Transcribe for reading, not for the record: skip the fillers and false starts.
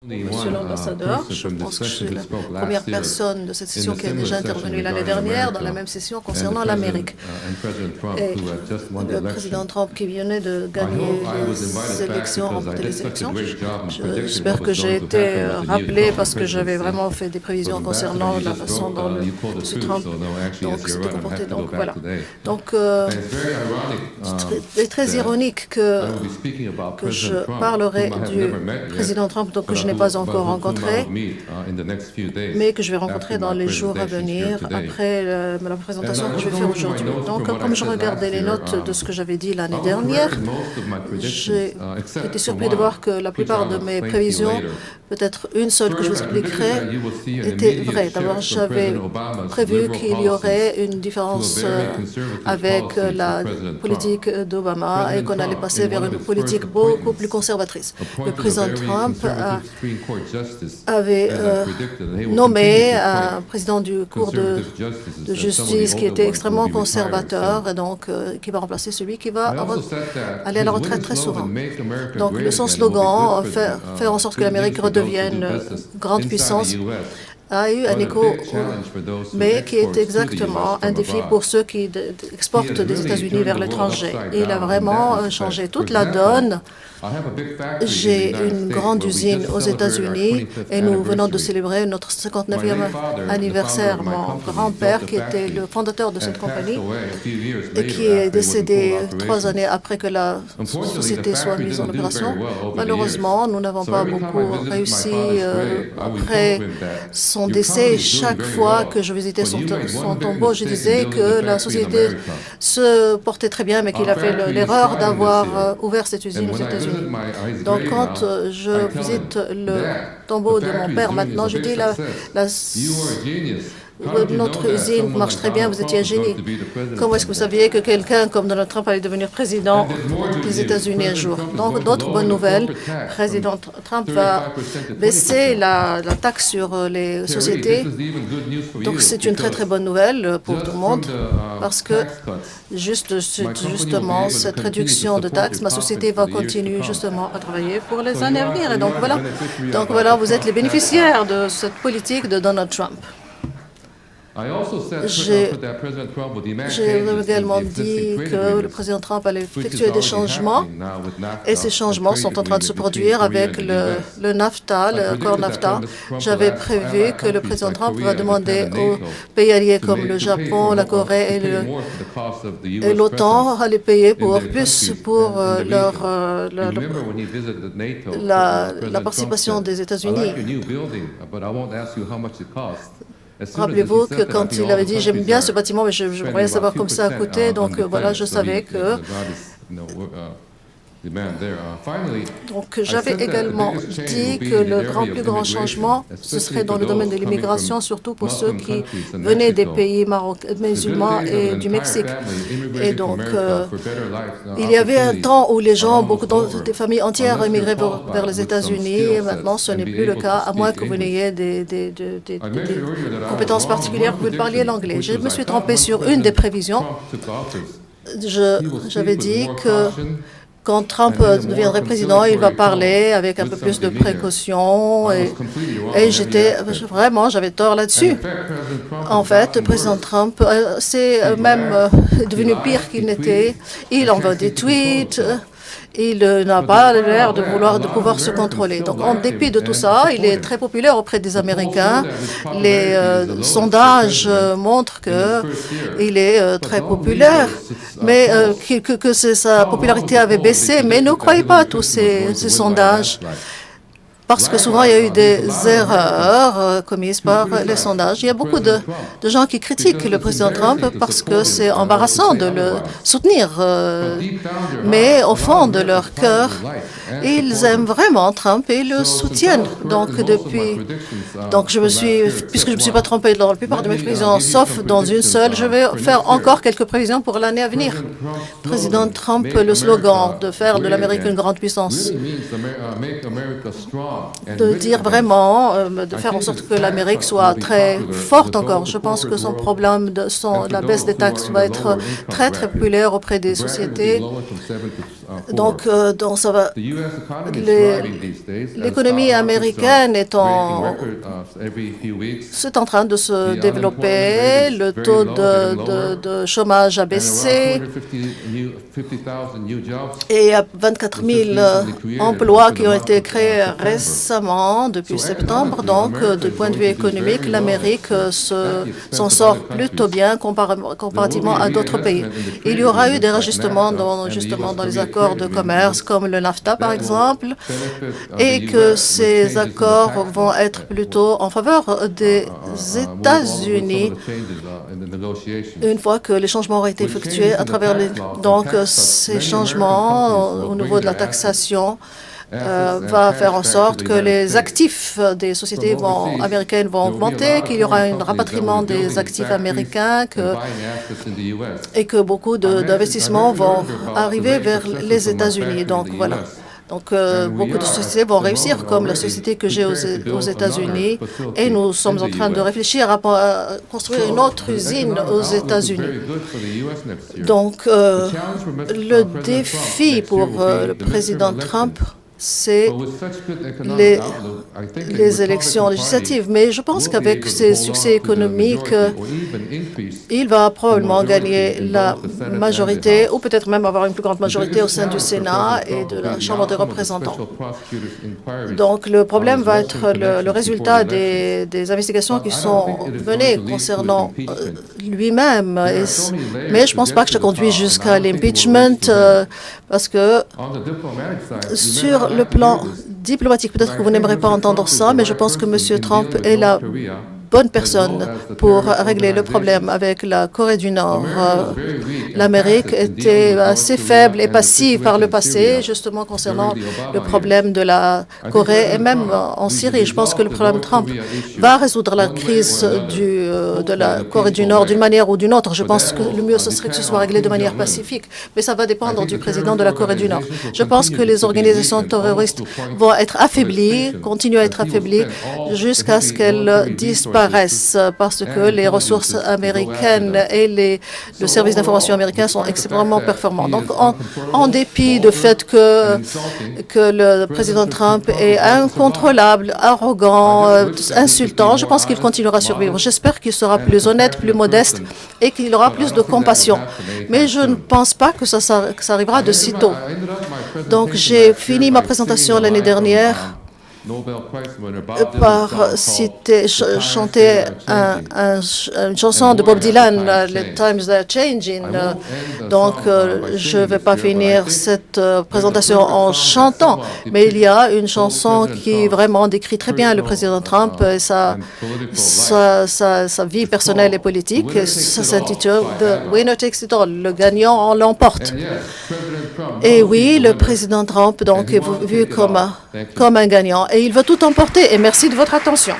Monsieur l'ambassadeur, je pense que je suis la première personne de cette session qui a déjà intervenu l'année dernière dans la même session concernant l'Amérique. Et le président Trump qui venait de gagner les élections, remporter les élections, j'espère que j'ai été rappelé parce que j'avais vraiment fait des prévisions concernant la façon dont M. Trump s'était comporté. Donc voilà. Donc c'est très ironique que je parlerai du président Trump, donc que je n'ai pas encore rencontré, mais que je vais rencontrer dans les jours à venir, après la présentation que je vais faire aujourd'hui. Donc, comme je regardais les notes de ce que j'avais dit l'année dernière, j'ai été surpris de voir que la plupart de mes prévisions, peut-être une seule que je vous expliquerai, était vraie. D'abord, j'avais prévu qu'il y aurait une différence avec la politique d'Obama et qu'on allait passer vers une politique beaucoup plus conservatrice. Le président Trump avait nommé un président du cours de justice qui était extrêmement conservateur et donc qui va remplacer celui qui va aller à la retraite très souvent. Donc son slogan, faire en sorte que l'Amérique redevienne grande puissance, a eu un écho, mais qui est exactement un défi pour ceux qui exportent des États-Unis vers l'étranger. Il a vraiment changé toute la donne. J'ai une grande usine aux États-Unis et nous venons de célébrer notre 59e anniversaire. Mon grand-père, qui était le fondateur de cette compagnie et qui est décédé 3 années après que la société soit mise en opération, malheureusement, nous n'avons pas beaucoup réussi après son décès. Chaque fois que je visitais son tombeau, je disais que la société se portait très bien, mais qu'il a fait l'erreur d'avoir ouvert cette usine aux États-Unis. Donc, quand je visite le tombeau de mon père maintenant, je dis notre usine marche très bien, vous étiez un génie. Comment est-ce que vous saviez que quelqu'un comme Donald Trump allait devenir président des États-Unis un jour? Donc, d'autres bonnes nouvelles. Président Trump va baisser la taxe sur les sociétés. Donc, c'est une très, très bonne nouvelle pour tout le monde parce que justement, cette réduction de taxes, ma société va continuer justement à travailler pour les années à venir. Et donc, voilà, vous êtes les bénéficiaires de cette politique de Donald Trump. J'ai également dit que le président Trump allait effectuer des changements et ces changements sont en train de se produire avec le NAFTA, l'accord NAFTA. J'avais prévu que le président Trump va demander aux pays alliés comme le Japon, la Corée et l'OTAN à les payer plus pour la participation des États-Unis. Rappelez-vous que quand il avait dit « j'aime bien ce bâtiment, mais je voudrais savoir comme ça a coûté », donc voilà, je savais que... Donc j'avais également dit que le plus grand changement, ce serait dans le domaine de l'immigration, surtout pour ceux qui venaient des pays musulmans et du Mexique. Et donc, il y avait un temps où les gens, des familles entières immigraient vers les États-Unis, et maintenant ce n'est plus le cas, à moins que vous n'ayez des compétences particulières, que vous parliez l'anglais. Je me suis trompé sur une des prévisions. J'avais dit que quand Trump deviendrait président, il va parler avec un peu plus de précaution et j'avais tort là-dessus. En fait, le président Trump c'est même devenu pire qu'il n'était. Il envoie des tweets. Il n'a pas l'air de pouvoir se contrôler. Donc, en dépit de tout ça, il est très populaire auprès des Américains. Les sondages montrent qu'il est très populaire, mais que sa popularité avait baissé. Mais ne croyez pas à tous ces sondages. Parce que souvent, il y a eu des erreurs commises par les sondages. Il y a beaucoup de gens qui critiquent le président Trump parce que c'est embarrassant de le soutenir. Mais au fond de leur cœur, ils aiment vraiment Trump et le soutiennent. Donc, puisque je ne me suis pas trompé dans la plupart de mes prévisions, sauf dans une seule, je vais faire encore quelques prévisions pour l'année à venir. Président Trump, le slogan de faire de l'Amérique une grande puissance de dire vraiment, de faire en sorte que l'Amérique soit très forte encore. Je pense que son problème de la baisse des taxes va être très populaire auprès des sociétés. Donc, l'économie américaine c'est en train de se développer. Le taux de chômage a baissé et il y a 24 000 emplois qui ont été créés récemment depuis septembre. Donc, du point de vue économique, l'Amérique s'en sort plutôt bien comparativement à d'autres pays. Il y aura eu des ajustements justement dans les accords de commerce, comme le NAFTA par exemple, et que ces accords vont être plutôt en faveur des États-Unis une fois que les changements auront été effectués à travers donc ces changements au niveau de la taxation va faire en sorte que les actifs des sociétés américaines vont augmenter, qu'il y aura un rapatriement des actifs américains et que beaucoup d'investissements vont arriver vers les États-Unis. Donc, voilà. Donc, beaucoup de sociétés vont réussir, comme la société que j'ai aux États-Unis, et nous sommes en train de réfléchir à construire une autre usine aux États-Unis. Donc, le défi pour le président Trump, c'est les élections législatives. Mais je pense qu'avec ses succès économiques, il va probablement gagner la majorité, ou peut-être même avoir une plus grande majorité au sein du Sénat et de la Chambre des représentants. Donc, le problème va être le résultat des investigations qui sont menées concernant lui-même. Mais je ne pense pas que ça conduit jusqu'à l'impeachment, parce que sur le plan diplomatique, peut-être que vous n'aimerez pas entendre ça, mais je pense que M. Trump est la bonne personne pour régler le problème avec la Corée du Nord. L'Amérique était assez faible et passive par le passé, justement concernant le problème de la Corée et même en Syrie. Je pense que le problème Trump va résoudre la crise de la Corée du Nord d'une manière ou d'une autre. Je pense que le mieux, ce serait que ce soit réglé de manière pacifique, mais ça va dépendre du président de la Corée du Nord. Je pense que les organisations terroristes vont être affaiblies, continuer à être affaiblies, jusqu'à ce qu'elles disparaissent, parce que les ressources américaines et le service d'information américain sont extrêmement performants. Donc, en dépit du fait que le président Trump est incontrôlable, arrogant, insultant, je pense qu'il continuera à survivre. J'espère qu'il sera plus honnête, plus modeste et qu'il aura plus de compassion. Mais je ne pense pas que ça arrivera de sitôt. Donc, j'ai fini ma présentation l'année dernière par chanter une chanson de Bob Dylan, « The Times Are Changing ». Donc, je ne vais pas finir cette présentation en chantant, mais il y a une chanson qui vraiment décrit très bien le président Trump et sa vie personnelle et politique. Ça s'intitule « The Winner Takes It All », le gagnant l'emporte. Et oui, le président Trump donc, est vu comme un gagnant et il veut tout emporter. Et merci de votre attention.